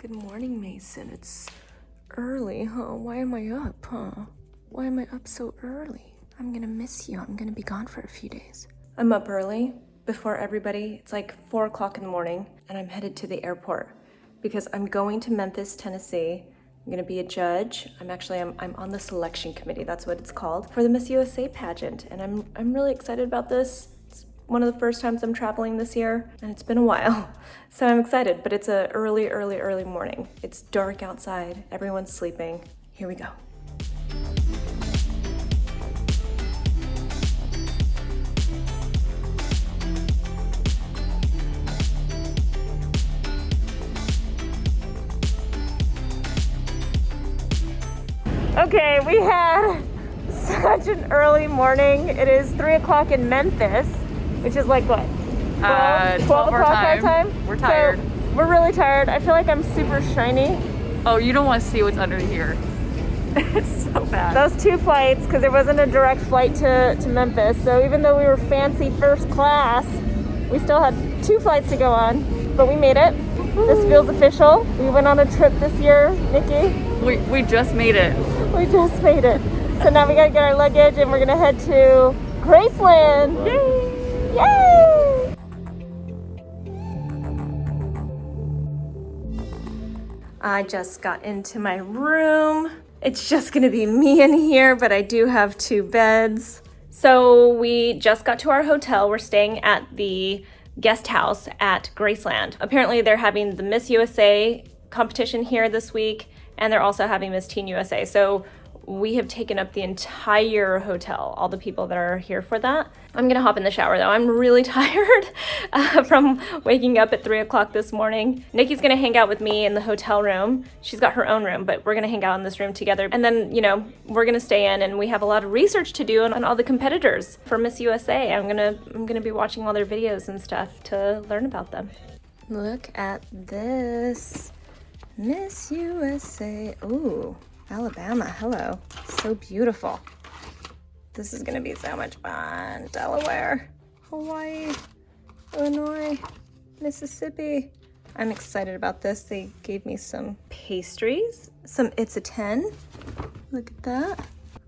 Good morning, Mason. It's early, huh? Why am I up, huh? Why am I up so early? I'm gonna miss you. I'm gonna be gone for a few days. I'm up early before everybody. It's like 4 o'clock in the morning, and I'm headed to the airport because I'm going to Memphis, Tennessee. I'm gonna be a judge. I'm on the selection committee. That's what it's called for the Miss USA pageant, and I'm really excited about this. It's one of the first times I'm traveling this year, and it's been a while, so I'm excited. But it's a early morning. It's dark outside. Everyone's sleeping. Here we go. Okay, we had such an early morning. It is 3 o'clock in Memphis, which is like what? 12 o'clock our time? We're tired. So we're really tired. I feel like I'm super shiny. Oh, you don't want to see what's under here. It's so bad. Those 2 flights, because there wasn't a direct flight to Memphis. So even though we were fancy first class, we still had 2 flights to go on, but we made it. This feels official. We went on a trip this year, Nikki. We just made it. We just made it. So now we gotta get our luggage and we're gonna head to Graceland. Yay! Yay! I just got into my room. It's just gonna be me in here, but I do have 2 beds. So we just got to our hotel. We're staying at the guest house at Graceland. Apparently they're having the Miss USA competition here this week, and they're also having Miss Teen USA. So we have taken up the entire hotel, all the people that are here for that. I'm gonna hop in the shower though. I'm really tired from waking up at 3 o'clock this morning. Nikki's gonna hang out with me in the hotel room. She's got her own room, but we're gonna hang out in this room together. And then, we're gonna stay in, and we have a lot of research to do on all the competitors for Miss USA. I'm gonna be watching all their videos and stuff to learn about them. Look at this. Miss USA. Ooh, Alabama, hello. So beautiful. This is gonna be so much fun. Delaware, Hawaii, Illinois, Mississippi. I'm excited about this. They gave me some pastries, some It's a 10. Look at that.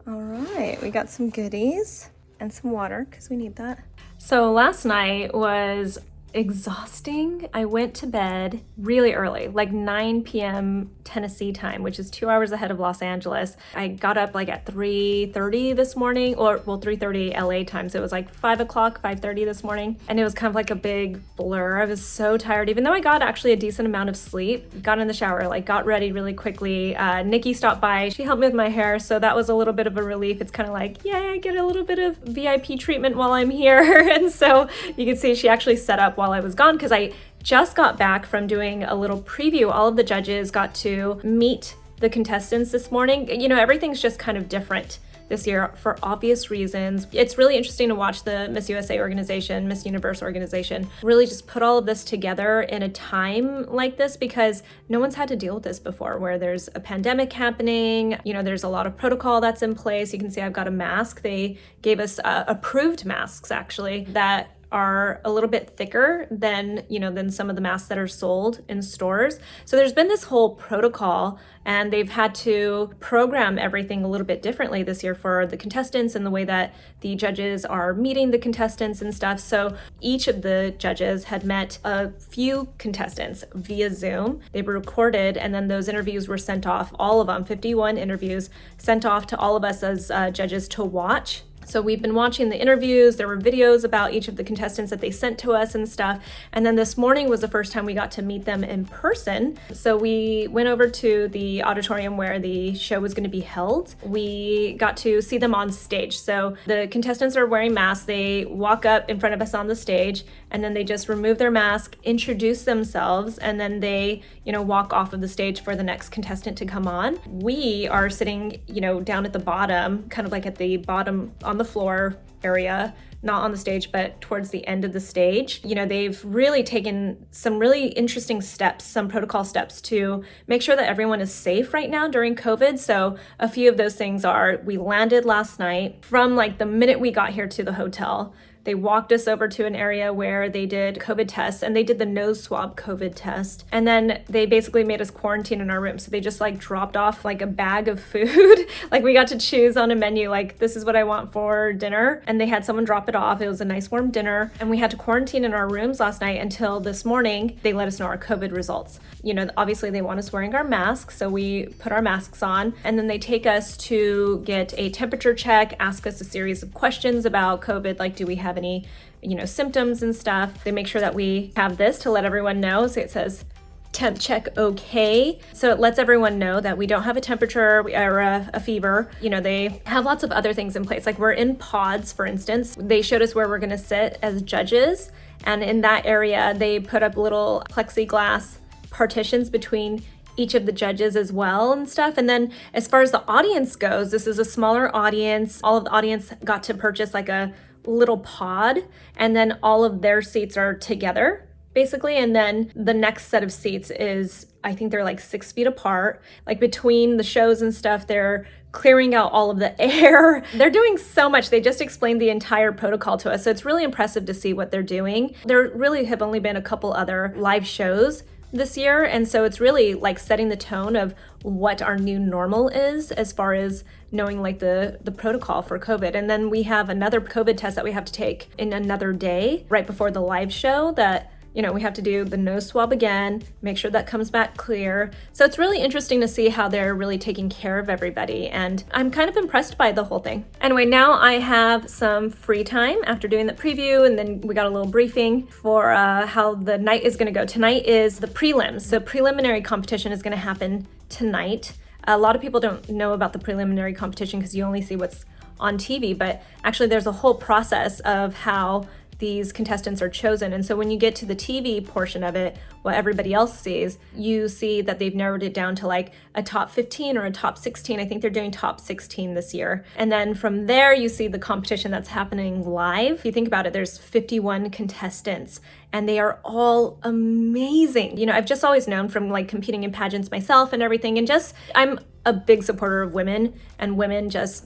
All right, we got some goodies and some water because we need that. So last night was exhausting. I went to bed really early, like 9 p.m. Tennessee time, which is 2 hours ahead of Los Angeles. I got up like at 3:30 this morning, 3:30 LA time. So it was like 5 o'clock, 5:30 this morning. And it was kind of like a big blur. I was so tired, even though I got actually a decent amount of sleep. Got in the shower, got ready really quickly. Nikki stopped by. She helped me with my hair. So that was a little bit of a relief. It's kind of like, yay, I get a little bit of VIP treatment while I'm here. And so you can see she actually set up while I was gone, because I just got back from doing a little preview. All of the judges got to meet the contestants this morning. Everything's just kind of different this year for obvious reasons. It's really interesting to watch the Miss USA organization, Miss Universe organization, really just put all of this together in a time like this, because no one's had to deal with this before, where there's a pandemic happening. There's a lot of protocol that's in place. You can see I've got a mask. They gave us approved masks, actually, that are a little bit thicker than some of the masks that are sold in stores. So there's been this whole protocol, and they've had to program everything a little bit differently this year for the contestants and the way that the judges are meeting the contestants and stuff. So each of the judges had met a few contestants via Zoom. They were recorded, and then those interviews were sent off, all of them, 51 interviews, sent off to all of us as judges to watch. So we've been watching the interviews. There were videos about each of the contestants that they sent to us and stuff. And then this morning was the first time we got to meet them in person. So we went over to the auditorium where the show was going to be held. We got to see them on stage. So the contestants are wearing masks. They walk up in front of us on the stage, and then they just remove their mask, introduce themselves, and then they, walk off of the stage for the next contestant to come on. We are sitting, down at the bottom, kind of like at the bottom on the floor area, not on the stage, but towards the end of the stage. They've really taken some really interesting steps, some protocol steps to make sure that everyone is safe right now during COVID. So a few of those things are, we landed last night. From the minute we got here to the hotel, They walked us over to an area where they did COVID tests, and they did the nose swab COVID test. And then they basically made us quarantine in our room. So they just like dropped off like a bag of food. Like we got to choose on a menu, like this is what I want for dinner. And they had someone drop it off. It was a nice warm dinner. And we had to quarantine in our rooms last night until this morning. They let us know our COVID results. You know, obviously they want us wearing our masks. So we put our masks on, and then they take us to get a temperature check, ask us a series of questions about COVID. Like, do we have any, you know, symptoms and stuff? They make sure that we have this to let everyone know. So it says temp check okay. So it lets everyone know that we don't have a temperature or a fever. You know, they have lots of other things in place. Like we're in pods, for instance. They showed us where we're going to sit as judges. And in that area, they put up little plexiglass partitions between each of the judges as well and stuff. And then as far as the audience goes, this is a smaller audience. All of the audience got to purchase like a little pod, and then all of their seats are together basically. And then the next set of seats is, I think they're like 6 feet apart. Like between the shows and stuff, they're clearing out all of the air. They're doing so much. They just explained the entire protocol to us. So it's really impressive to see what they're doing. There really have only been a couple other live shows this year. And so it's really like setting the tone of what our new normal is as far as knowing like the protocol for COVID. And then we have another COVID test that we have to take in another day right before the live show that, you know, we have to do the nose swab again, make sure that comes back clear. So it's really interesting to see how they're really taking care of everybody. And I'm kind of impressed by the whole thing. Anyway, now I have some free time after doing the preview, and then we got a little briefing for how the night is gonna go. Tonight is the prelims. So preliminary competition is gonna happen tonight. A lot of people don't know about the preliminary competition because you only see what's on TV, but actually there's a whole process of how these contestants are chosen. And so when you get to the TV portion of it, what everybody else sees, you see that they've narrowed it down to like a top 15 or a top 16. I think they're doing top 16 this year. And then from there, you see the competition that's happening live. If you think about it, there's 51 contestants and they are all amazing. You know, I've just always known from like competing in pageants myself and everything. And just, I'm a big supporter of women and women just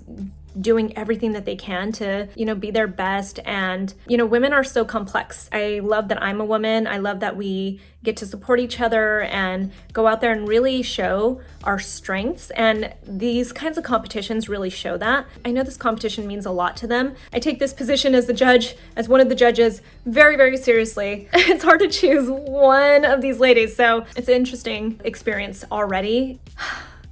doing everything that they can to, you know, be their best. And, you know, women are so complex. I love that I'm a woman. I love that we get to support each other and go out there and really show our strengths. And these kinds of competitions really show that. I know this competition means a lot to them. I take this position as the judge, as one of the judges, very, very seriously. It's hard to choose one of these ladies. So it's an interesting experience already.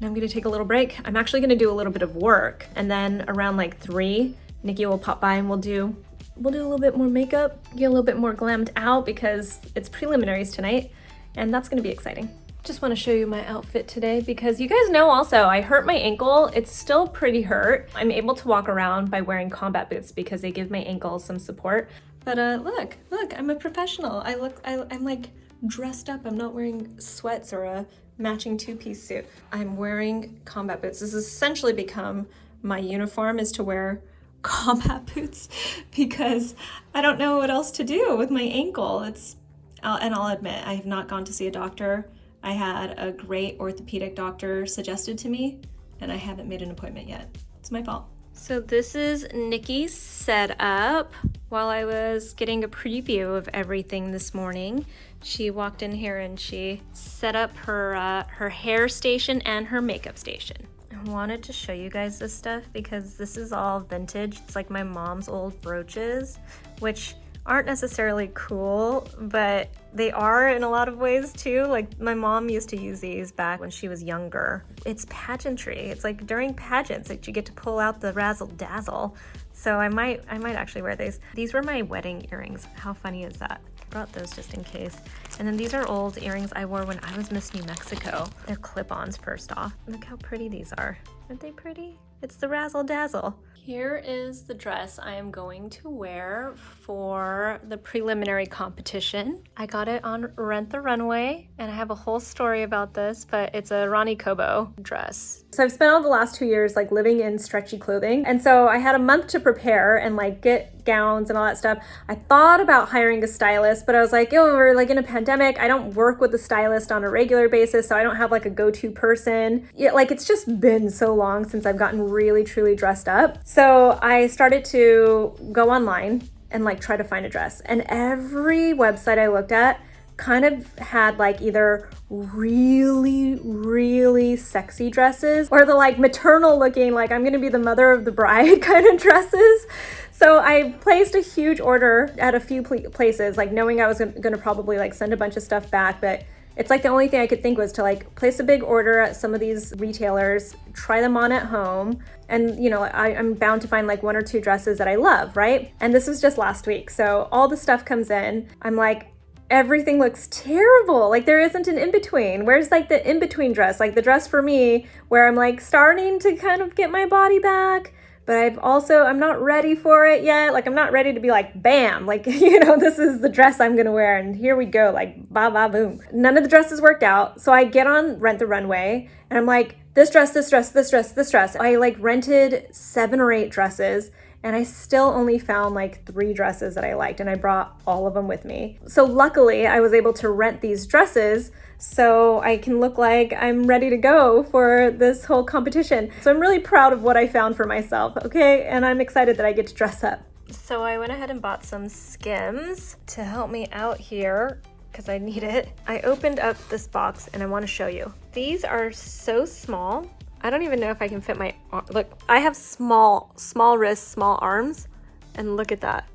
Now I'm gonna take a little break. I'm actually gonna do a little bit of work, and then around like 3, Nikki will pop by and we'll do a little bit more makeup, get a little bit more glammed out because it's preliminaries tonight, and that's gonna be exciting. Just wanna show you my outfit today because you guys know also I hurt my ankle. It's still pretty hurt. I'm able to walk around by wearing combat boots because they give my ankle some support. But look, I'm a professional. I'm like dressed up. I'm not wearing sweats or a matching 2-piece suit. I'm wearing combat boots. This has essentially become my uniform, is to wear combat boots because I don't know what else to do with my ankle. And I'll admit, I have not gone to see a doctor. I had a great orthopedic doctor suggested to me, and I haven't made an appointment yet. It's my fault. So this is Nikki's setup. While I was getting a preview of everything this morning, she walked in here and she set up her hair station and her makeup station. I wanted to show you guys this stuff because this is all vintage. It's like my mom's old brooches, which aren't necessarily cool, but they are in a lot of ways too. Like my mom used to use these back when she was younger. It's pageantry. It's like during pageants that you get to pull out the razzle dazzle. So I might actually wear these. These were my wedding earrings. How funny is that? I brought those just in case. And then these are old earrings I wore when I was Miss New Mexico. They're clip-ons first off. Look how pretty these are. Aren't they pretty? It's the razzle dazzle. Here is the dress I am going to wear for the preliminary competition. I got it on Rent the Runway, and I have a whole story about this, but it's a Ronny Kobo dress. So I've spent all the last 2 years like living in stretchy clothing, and so I had a month to prepare and like get gowns and all that stuff. I thought about hiring a stylist, but I was like, oh, we're like in a pandemic. I don't work with a stylist on a regular basis, so I don't have like a go-to person. Yeah, like it's just been so long since I've gotten really truly dressed up. So I started to go online and like try to find a dress. And every website I looked at kind of had like either really sexy dresses or the like maternal looking, like I'm gonna be the mother of the bride kind of dresses. So I placed a huge order at a few places, like knowing I was gonna probably like send a bunch of stuff back, but it's like the only thing I could think was to like place a big order at some of these retailers, try them on at home, and you know, I'm bound to find like 1 or 2 dresses that I love, right? And this was just last week, so all the stuff comes in. I'm like, everything looks terrible. Like there isn't an in-between. Where's like the in-between dress? Like the dress for me where I'm like starting to kind of get my body back, but I'm not ready for it yet. Like I'm not ready to be like, bam, like, you know, this is the dress I'm gonna wear and here we go, like ba ba boom. None of the dresses worked out. So I get on Rent the Runway and I'm like, this dress, this dress, this dress, this dress. I like rented 7 or 8 dresses and I still only found like 3 dresses that I liked, and I brought all of them with me. So luckily I was able to rent these dresses so I can look like I'm ready to go for this whole competition. So I'm really proud of what I found for myself, okay? And I'm excited that I get to dress up. So I went ahead and bought some Skims to help me out here because I need it. I opened up this box and I want to show you. These are so small. I don't even know if I can fit my arm. Look, I have small wrists, small arms, and look at that.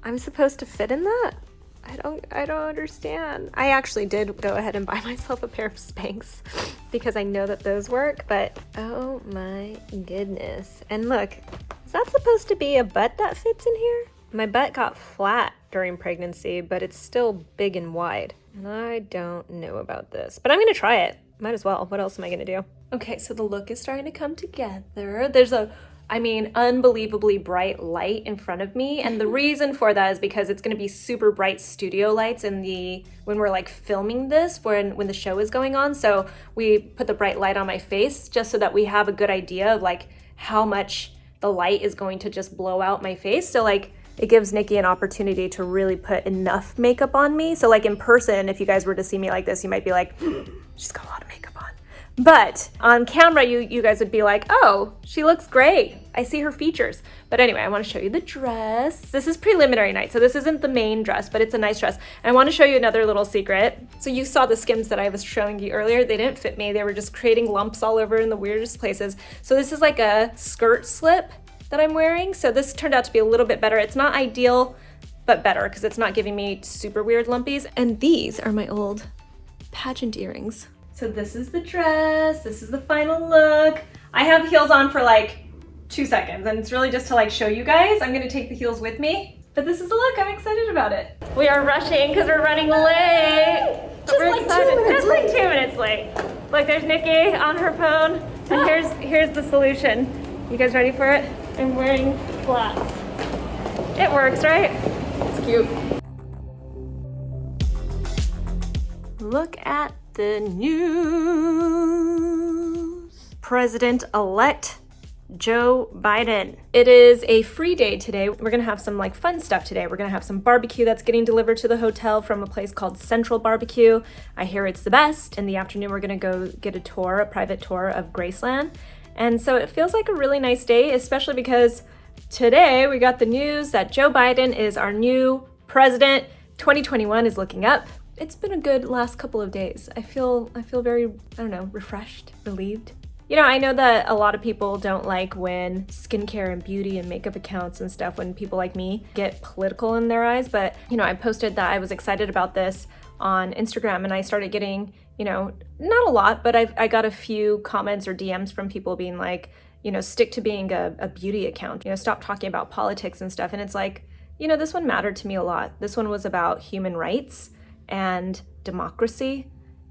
I'm supposed to fit in that? I don't understand. I actually did go ahead and buy myself a pair of Spanx because I know that those work, but oh my goodness. And look, is that supposed to be a butt that fits in here? My butt got flat during pregnancy, but it's still big and wide. And I don't know about this, but I'm gonna try it. Might as well. What else am I gonna do? Okay, so the look is starting to come together. There's unbelievably bright light in front of me. And the reason for that is because it's gonna be super bright studio lights when we're like filming this, when the show is going on. So we put the bright light on my face just so that we have a good idea of like how much the light is going to just blow out my face. So like, it gives Nikki an opportunity to really put enough makeup on me. So like in person, if you guys were to see me like this, you might be like, she's got a lot of makeup on. But on camera, you guys would be like, oh, she looks great. I see her features. But anyway, I want to show you the dress. This is preliminary night, so this isn't the main dress, but it's a nice dress. And I want to show you another little secret. So you saw the Skims that I was showing you earlier. They didn't fit me. They were just creating lumps all over in the weirdest places. So this is like a skirt slip that I'm wearing. So this turned out to be a little bit better. It's not ideal, but better because it's not giving me super weird lumpies. And these are my old pageant earrings. So this is the dress. This is the final look. I have heels on for like 2 seconds and it's really just to like show you guys. I'm gonna take the heels with me, but this is the look. I'm excited about it. We are rushing because we're running late. Just we're like excited. 2 minutes Just like 2 minutes late. Look, there's Nikki on her phone. And here's the solution. You guys ready for it? I'm wearing flats. It works, right? It's cute. Look at the news. President-elect Joe Biden. It is a free day today. We're gonna have some like fun stuff today. We're gonna have some barbecue that's getting delivered to the hotel from a place called Central Barbecue. I hear it's the best. In the afternoon, we're gonna go get a private tour of Graceland. And so it feels like a really nice day, especially because today we got the news that Joe Biden is our new president. 2021 is looking up. It's been a good last couple of days. I feel very, I don't know, refreshed, relieved. You know, I know that a lot of people don't like when skincare and beauty and makeup accounts and stuff, when people like me get political in their eyes, but you know, I posted that I was excited about this on Instagram and I started getting, you know, not a lot, but I got a few comments or DMs from people being like, you know, stick to being a beauty account, you know, stop talking about politics and stuff. And it's like, you know, this one mattered to me a lot. This one was about human rights and democracy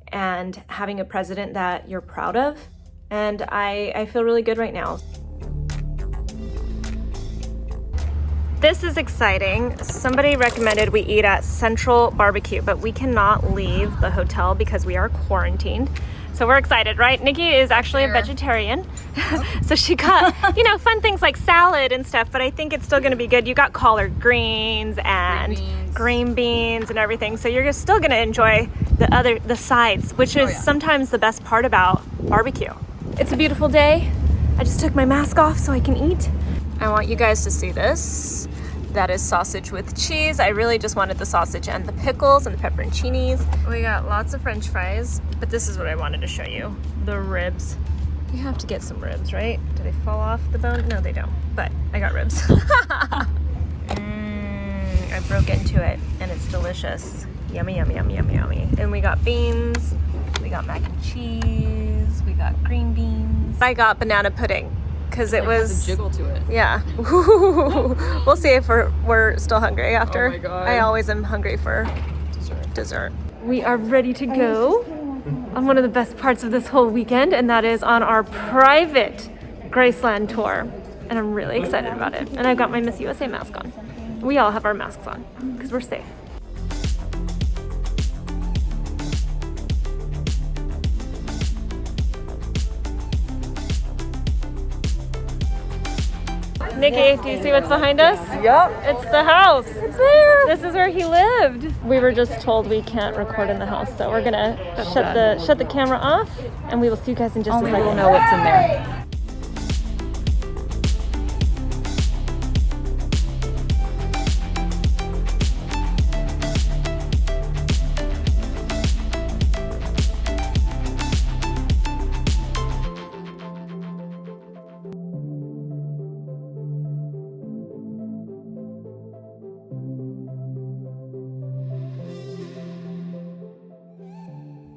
and having a president that you're proud of. And I feel really good right now. This is exciting. Somebody recommended we eat at Central Barbecue, but we cannot leave the hotel because we are quarantined. So we're excited, right? Nikki is actually a vegetarian. So she got, you know, fun things like salad and stuff, but I think it's still gonna be good. You got collard greens and green beans and everything. So you're still gonna enjoy the sides, which is sometimes the best part about barbecue. It's a beautiful day. I just took my mask off so I can eat. I want you guys to see this. That is sausage with cheese. I really just wanted the sausage and the pickles and the pepperoncinis. We got lots of French fries, but this is what I wanted to show you. The ribs. You have to get some ribs, right? Do they fall off the bone? No, they don't, but I got ribs. I broke into it and it's delicious. Yummy, yummy, yummy, yummy, yummy. And we got beans, we got mac and cheese, we got green beans. I got banana pudding because it was has a jiggle to it. Yeah. We'll see if we're still hungry after. Oh my God. I always am hungry for dessert. We are ready to go on one of the best parts of this whole weekend, and that is on our private Graceland tour. And I'm really excited about it. And I've got my Miss USA mask on. We all have our masks on because we're safe. Nikki, do you see what's behind us? Yep. It's the house. It's there. This is where he lived. We were just told we can't record in the house, so we're gonna shut the camera off, and we will see you guys in just a second. We'll know what's in there.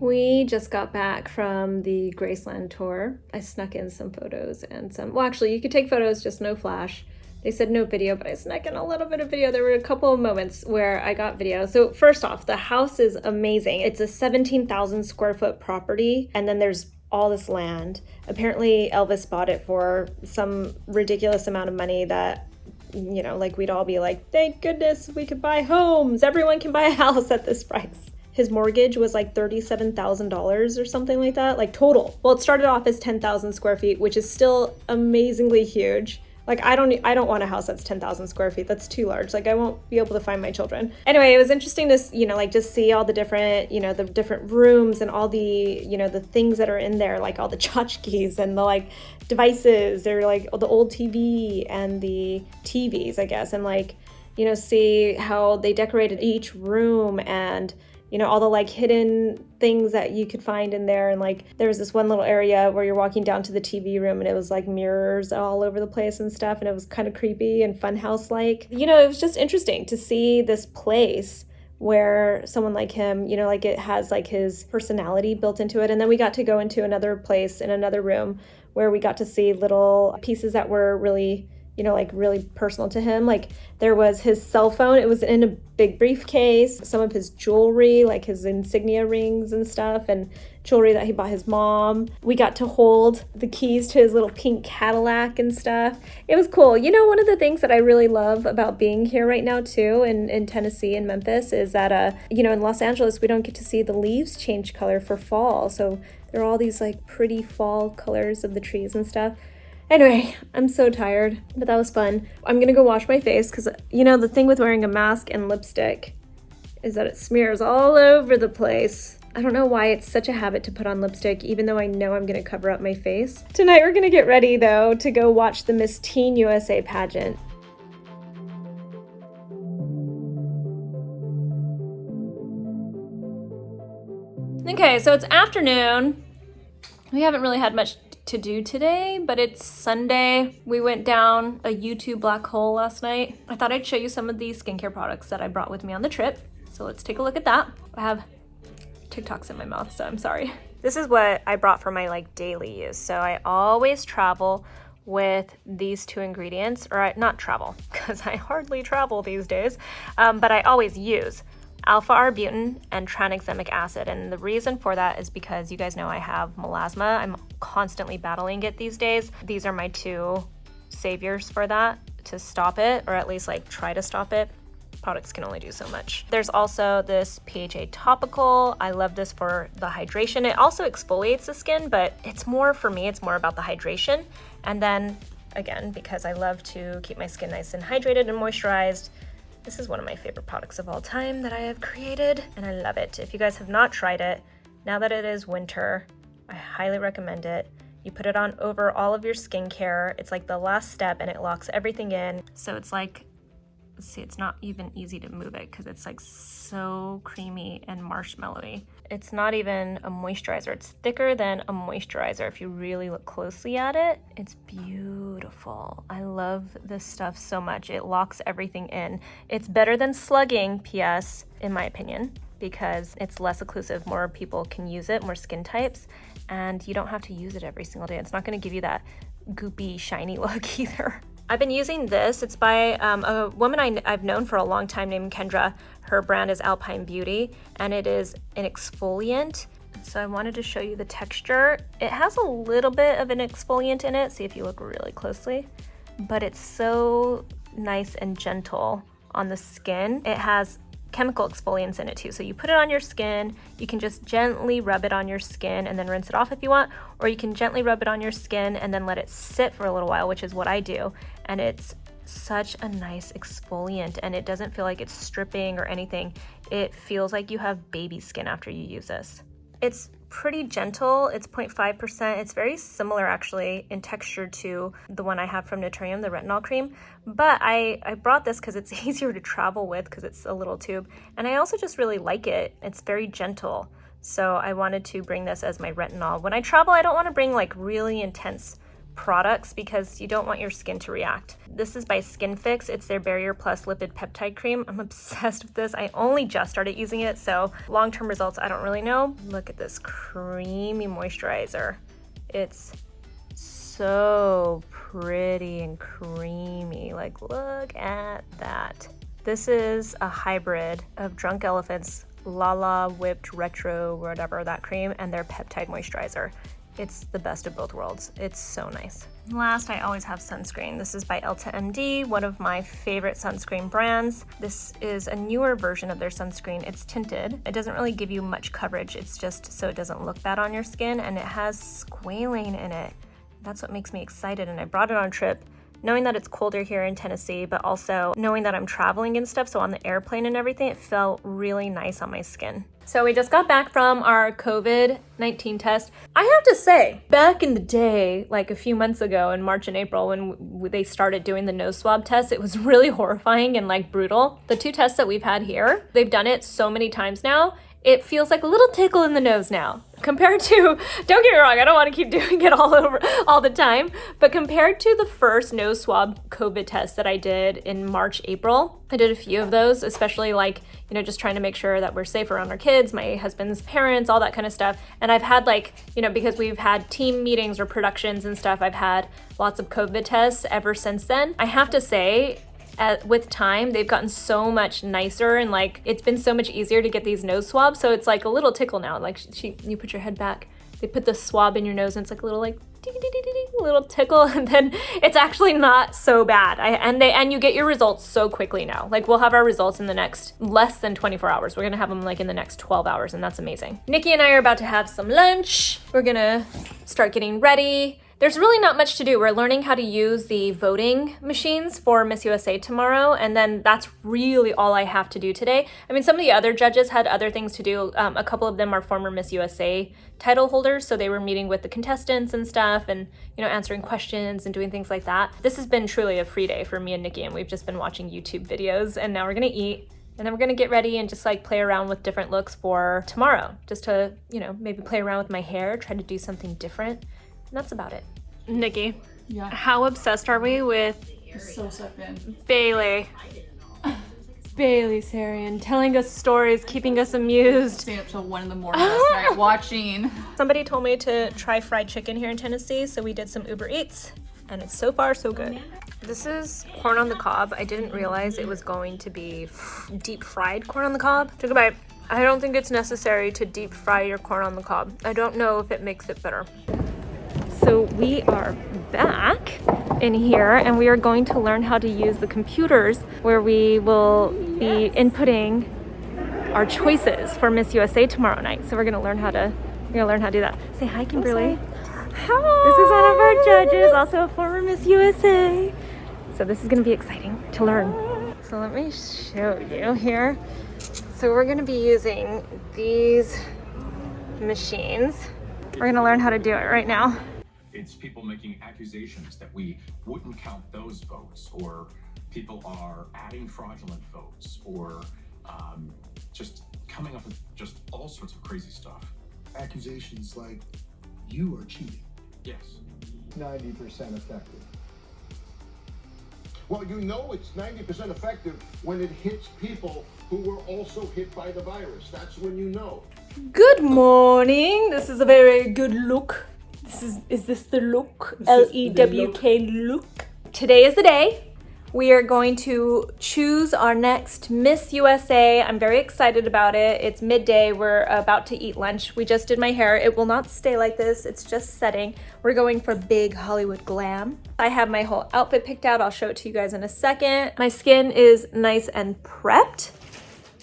We just got back from the Graceland tour. I snuck in some photos and well, actually, you could take photos, just no flash. They said no video, but I snuck in a little bit of video. There were a couple of moments where I got video. So first off, the house is amazing. It's a 17,000 square foot property, and then there's all this land. Apparently, Elvis bought it for some ridiculous amount of money that, you know, like we'd all be like, thank goodness we could buy homes. Everyone can buy a house at this price. His mortgage was like $37,000 or something like that, like total. Well, it started off as 10,000 square feet, which is still amazingly huge. Like I don't want a house that's 10,000 square feet. That's too large. Like I won't be able to find my children. Anyway, it was interesting to, you know, like just see all the different, you know, the different rooms and all the, you know, the things that are in there, like all the tchotchkes and the like devices. They're like the old TV and the TVs, I guess, and like, you know, see how they decorated each room and, you know, all the like hidden things that you could find in there. And like there was this one little area where you're walking down to the TV room and it was like mirrors all over the place and stuff, and it was kind of creepy and funhouse like. You know, it was just interesting to see this place where someone like him, you know, like it has like his personality built into it. And then we got to go into another place in another room where we got to see little pieces that were really, you know, like really personal to him. Like there was his cell phone. It was in a big briefcase, some of his jewelry, like his insignia rings and stuff, and jewelry that he bought his mom. We got to hold the keys to his little pink Cadillac and stuff. It was cool. You know, one of the things that I really love about being here right now too in Tennessee and Memphis is that, you know, in Los Angeles, we don't get to see the leaves change color for fall. So there are all these like pretty fall colors of the trees and stuff. Anyway, I'm so tired, but that was fun. I'm gonna go wash my face because, you know, the thing with wearing a mask and lipstick is that it smears all over the place. I don't know why it's such a habit to put on lipstick, even though I know I'm gonna cover up my face. Tonight we're gonna get ready though to go watch the Miss Teen USA pageant. Okay, so it's afternoon. We haven't really had much to do today, but it's Sunday. We went down a YouTube black hole last night. I thought I'd show you some of these skincare products that I brought with me on the trip. So let's take a look at that. I have TikToks in my mouth, so I'm sorry. This is what I brought for my like daily use. So I always travel with these two ingredients, or not travel, because I hardly travel these days, but I always use alpha-arbutin and tranexamic acid. And the reason for that is because you guys know I have melasma. I'm constantly battling it these days. These are my two saviors for that, to stop it, or at least like try to stop it. Products can only do so much. There's also this PHA topical. I love this for the hydration. It also exfoliates the skin, but it's more, for me, it's more about the hydration. And then again, because I love to keep my skin nice and hydrated and moisturized, this is one of my favorite products of all time that I have created, and I love it. If you guys have not tried it, now that it is winter, I highly recommend it. You put it on over all of your skincare. It's like the last step and it locks everything in. So it's like see, it's not even easy to move it because it's like so creamy and marshmallowy. It's not even a moisturizer. It's thicker than a moisturizer if you really look closely at it. It's beautiful. I love this stuff so much. It locks everything in. It's better than slugging, PS, in my opinion, because it's less occlusive. More people can use it, more skin types, and you don't have to use it every single day. It's not gonna give you that goopy, shiny look either. I've been using this. It's by a woman I've known for a long time named Kendra. Her brand is Alpine Beauty, and it is an exfoliant. So I wanted to show you the texture. It has a little bit of an exfoliant in it, see if you look really closely, but it's so nice and gentle on the skin. It has chemical exfoliants in it too. So you put it on your skin, you can just gently rub it on your skin and then rinse it off if you want, or you can gently rub it on your skin and then let it sit for a little while, which is what I do. And it's such a nice exfoliant, and it doesn't feel like it's stripping or anything. It feels like you have baby skin after you use this. It's pretty gentle. It's 0.5%. It's very similar actually in texture to the one I have from Naturium, the retinol cream. But I brought this because it's easier to travel with because it's a little tube. And I also just really like it. It's very gentle. So I wanted to bring this as my retinol. When I travel, I don't want to bring like really intense products because you don't want your skin to react. This is by Skin Fix. It's their Barrier Plus Lipid Peptide Cream. I'm obsessed with this. I only just started using it, so long-term results, I don't really know. Look at this creamy moisturizer. It's so pretty and creamy. Like, look at that. This is a hybrid of Drunk Elephant's Lala Whipped Retro, whatever, that cream, and their peptide moisturizer. It's the best of both worlds. It's so nice. Last, I always have sunscreen. This is by Elta MD, one of my favorite sunscreen brands. This is a newer version of their sunscreen. It's tinted. It doesn't really give you much coverage. It's just so it doesn't look bad on your skin, and it has squalane in it. That's what makes me excited, and I brought it on a trip knowing that it's colder here in Tennessee, but also knowing that I'm traveling and stuff, so on the airplane and everything, it felt really nice on my skin. So we just got back from our COVID-19 test. I have to say, back in the day, like a few months ago in March and April when they started doing the nose swab test, it was really horrifying and like brutal. The 2 tests that we've had here, they've done it so many times now, it feels like a little tickle in the nose now. Compared to, don't get me wrong, I don't want to keep doing it all the time, but compared to the first nose swab COVID test that I did in March, April, I did a few of those, especially like, you know, just trying to make sure that we're safe around our kids, my husband's parents, all that kind of stuff. And I've had like, you know, because we've had team meetings or productions and stuff, I've had lots of COVID tests ever since then. I have to say, with time, they've gotten so much nicer, and like it's been so much easier to get these nose swabs. So it's like a little tickle now. Like you put your head back, they put the swab in your nose, and it's like a little like ding, ding, ding, ding, ding, little tickle, and then it's actually not so bad. And you get your results so quickly now. Like we'll have our results in the next less than 24 hours. We're gonna have them like in the next 12 hours, and that's amazing. Nikki and I are about to have some lunch. We're gonna start getting ready. There's really not much to do. We're learning how to use the voting machines for Miss USA tomorrow, and then that's really all I have to do today. I mean, some of the other judges had other things to do. A couple of them are former Miss USA title holders, so they were meeting with the contestants and stuff, and you know, answering questions and doing things like that. This has been truly a free day for me and Nikki, and we've just been watching YouTube videos, and now we're gonna eat. And then we're gonna get ready and just like play around with different looks for tomorrow, just to, you know, maybe play around with my hair, try to do something different. And that's about it. Nikki, yeah, how obsessed are we with so sucked in. Bailey? Bailey Sarian telling us stories, keeping us amused. Staying up till 1 in the morning last night watching. Somebody told me to try fried chicken here in Tennessee, so we did some Uber Eats, and it's so far so good. This is corn on the cob. I didn't realize it was going to be deep fried corn on the cob. Took a bite. I don't think it's necessary to deep fry your corn on the cob. I don't know if it makes it better. So we are back in here, and we are going to learn how to use the computers, where we will be inputting our choices for Miss USA tomorrow night. So we're gonna learn how to do that. Say hi, Kimberly. Hi. This is one of our judges, also a former Miss USA. So this is gonna be exciting to learn. So let me show you here. So we're gonna be using these machines. We're gonna learn how to do it right now. It's people making accusations that we wouldn't count those votes, or people are adding fraudulent votes or just coming up with just all sorts of crazy stuff. Accusations like you are cheating. Yes. 90% effective. Well, you know it's 90% effective when it hits people who were also hit by the virus. That's when you know. Good morning. This is a very good look. Is this the look? L-E-W-K look. Today is the day. We are going to choose our next Miss USA. I'm very excited about it. It's midday. We're about to eat lunch. We just did my hair. It will not stay like this. It's just setting. We're going for big Hollywood glam. I have my whole outfit picked out. I'll show it to you guys in a second. My skin is nice and prepped.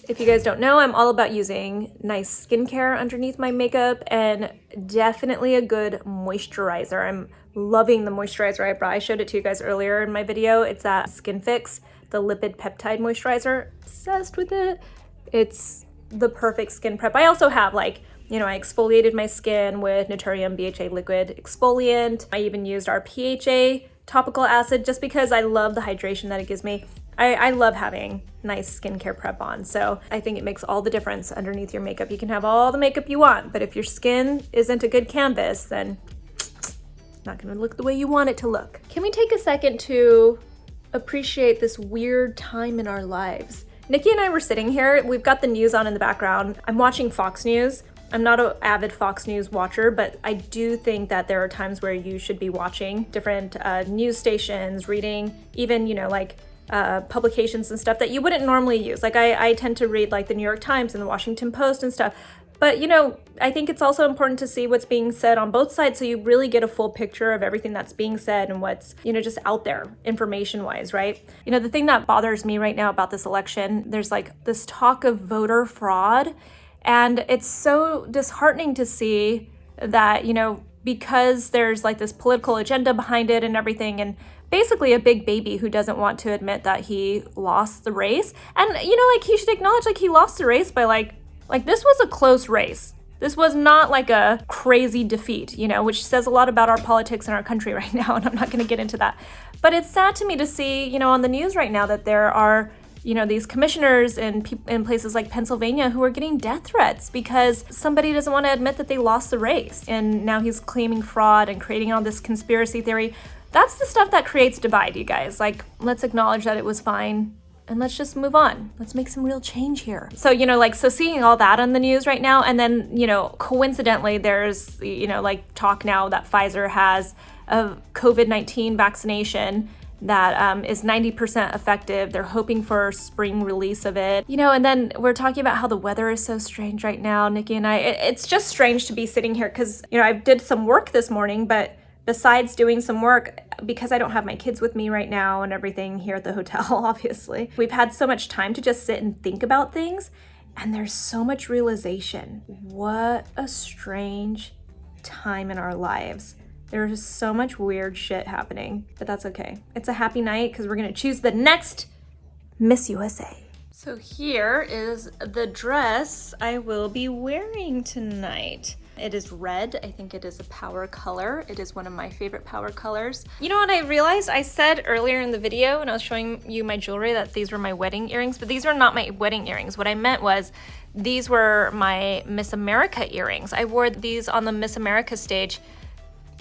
If you guys don't know, I'm all about using nice skincare underneath my makeup and definitely a good moisturizer. I'm loving the moisturizer I brought. I showed it to you guys earlier in my video. It's that Skin Fix, the lipid peptide moisturizer. Obsessed with it. It's the perfect skin prep. I also have I exfoliated my skin with Naturium BHA liquid exfoliant. I even used our PHA topical acid just because I love the hydration that it gives me. I love having nice skincare prep on, so I think it makes all the difference underneath your makeup. You can have all the makeup you want, but if your skin isn't a good canvas, then it's not gonna look the way you want it to look. Can we take a second to appreciate this weird time in our lives? Nikki and I were sitting here, we've got the news on in the background. I'm watching Fox News. I'm not an avid Fox News watcher, but I do think that there are times where you should be watching different news stations, reading, even, publications and stuff that you wouldn't normally use. I tend to read the New York Times and the Washington Post and stuff. But, I think it's also important to see what's being said on both sides so you really get a full picture of everything that's being said and what's, just out there information-wise, right? The thing that bothers me right now about this election, there's this talk of voter fraud, and it's so disheartening to see that, because there's this political agenda behind it and everything, and basically a big baby who doesn't want to admit that he lost the race. And, he should acknowledge he lost the race by this was a close race. This was not a crazy defeat, which says a lot about our politics in our country right now, and I'm not going to get into that. But it's sad to me to see, on the news right now that there are, these commissioners in places like Pennsylvania who are getting death threats because somebody doesn't want to admit that they lost the race. And now he's claiming fraud and creating all this conspiracy theory. That's the stuff that creates divide, you guys. Let's acknowledge that it was fine and let's just move on. Let's make some real change here. So, so seeing all that on the news right now, and then, coincidentally, there's, talk now that Pfizer has a COVID-19 vaccination that is 90% effective. They're hoping for spring release of it. And then we're talking about how the weather is so strange right now, Nikki and I. It's just strange to be sitting here because, I did some work this morning, but besides doing some work, because I don't have my kids with me right now and everything here at the hotel, obviously, we've had so much time to just sit and think about things, and there's so much realization. What a strange time in our lives. There's so much weird shit happening, but that's okay. It's a happy night because we're gonna choose the next Miss USA. So here is the dress I will be wearing tonight. It is red. I think it is a power color. It is one of my favorite power colors. You know what I realized? I said earlier in the video when I was showing you my jewelry that these were my wedding earrings, but these were not my wedding earrings. What I meant was these were my Miss America earrings. I wore these on the Miss America stage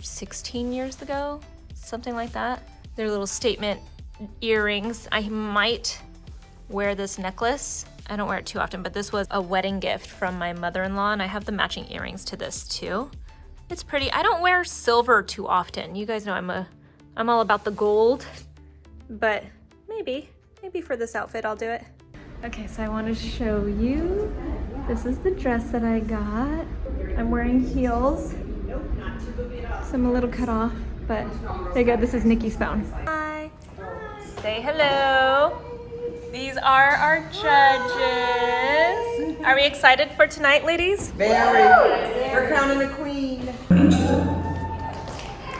16 years ago, something like that. They're little statement earrings. I might wear this necklace. I don't wear it too often, but this was a wedding gift from my mother-in-law, and I have the matching earrings to this too. It's pretty. I don't wear silver too often. You guys know I'm all about the gold, but maybe for this outfit I'll do it. Okay, so I want to show you. This is the dress that I got. I'm wearing heels. So I'm a little cut off, but there you go. This is Nikki's phone. Hi. Say hello. These are our judges. Are we excited for tonight, ladies? Very. We're crowning the queen.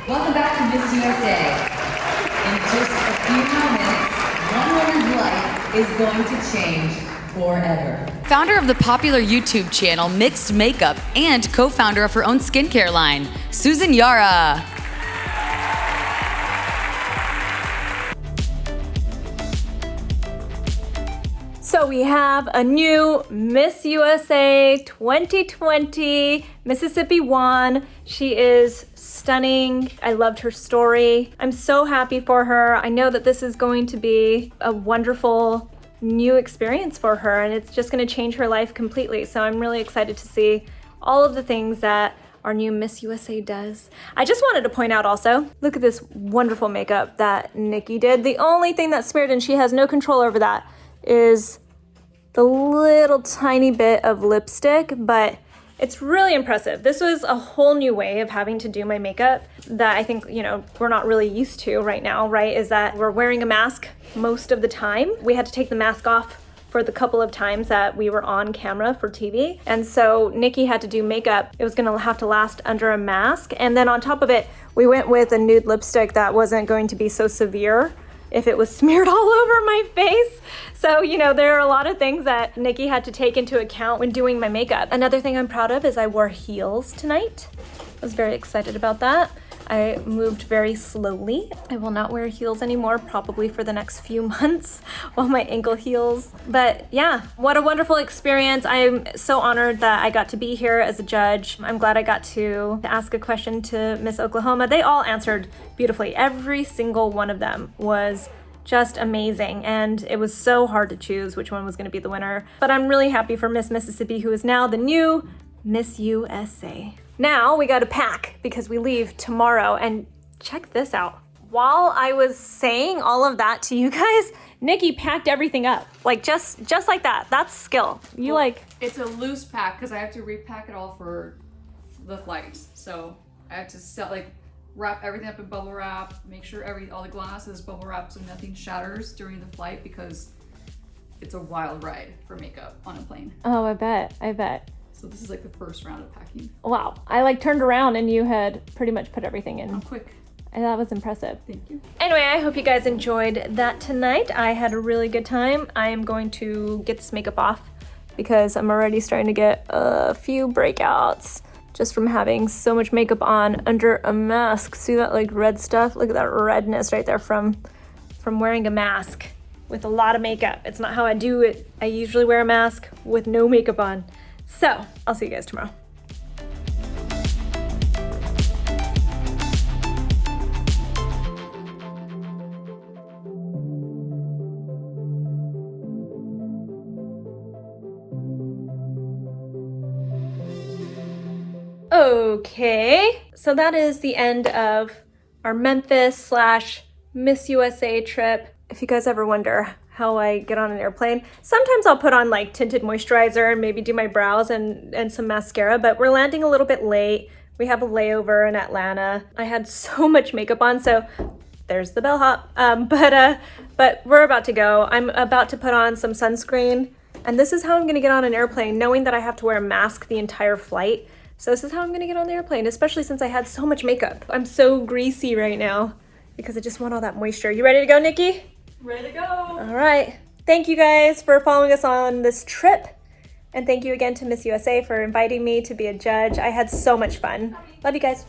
Welcome back to Miss USA. In just a few moments, one woman's life is going to change forever. Founder of the popular YouTube channel Mixed Makeup and co-founder of her own skincare line, Yara. So we have a new Miss USA 2020, Mississippi won. She is stunning. I loved her story. I'm so happy for her. I know that this is going to be a wonderful new experience for her, and it's just going to change her life completely. So I'm really excited to see all of the things that our new Miss USA does. I just wanted to point out also, look at this wonderful makeup that Nikki did. The only thing that smeared, and she has no control over that, is the little tiny bit of lipstick, but it's really impressive. This was a whole new way of having to do my makeup that I think, you know, we're not really used to right now, right? Is that we're wearing a mask most of the time. We had to take the mask off for the couple of times that we were on camera for TV. And so Nikki had to do makeup. It was gonna have to last under a mask. And then on top of it, we went with a nude lipstick that wasn't going to be so severe if it was smeared all over my face. So, you know, there are a lot of things that Nikki had to take into account when doing my makeup. Another thing I'm proud of is I wore heels tonight. I was very excited about that. I moved very slowly. I will not wear heels anymore, probably for the next few months while my ankle heals. But yeah, what a wonderful experience. I'm so honored that I got to be here as a judge. I'm glad I got to ask a question to Miss Oklahoma. They all answered beautifully. Every single one of them was just amazing, and it was so hard to choose which one was going to be the winner. But I'm really happy for Miss Mississippi, who is now the new Miss USA. Now we got to pack because we leave tomorrow, and check this out. While I was saying all of that to you guys, Nikki packed everything up, like just like that. That's skill. You Well, like, it's a loose pack because I have to repack it all for the flight. So I have to wrap everything up in bubble wrap, make sure all the glass is bubble wrapped so nothing shatters during the flight, because it's a wild ride for makeup on a plane. oh, I bet. So this is like the first round of packing. Wow, I like turned around and you had pretty much put everything in. I'm quick. And that was impressive. Thank you. Anyway, I hope you guys enjoyed that tonight. I had a really good time. I am going to get this makeup off because I'm already starting to get a few breakouts just from having so much makeup on under a mask. See that like red stuff? Look at that redness right there from wearing a mask with a lot of makeup. It's not how I do it. I usually wear a mask with no makeup on. So I'll see you guys tomorrow. Okay, so that is the end of our Memphis / Miss USA trip. If you guys ever wonder how I get on an airplane, sometimes I'll put on like tinted moisturizer and maybe do my brows and some mascara, but we're landing a little bit late. We have a layover in Atlanta. I had so much makeup on, so there's the bellhop. But we're about to go. I'm about to put on some sunscreen, and this is how I'm gonna get on an airplane, knowing that I have to wear a mask the entire flight. So this is how I'm gonna get on the airplane, especially since I had so much makeup. I'm so greasy right now because I just want all that moisture. You ready to go, Nikki? Ready to go. All right. Thank you guys for following us on this trip. And thank you again to Miss USA for inviting me to be a judge. I had so much fun. Love you guys.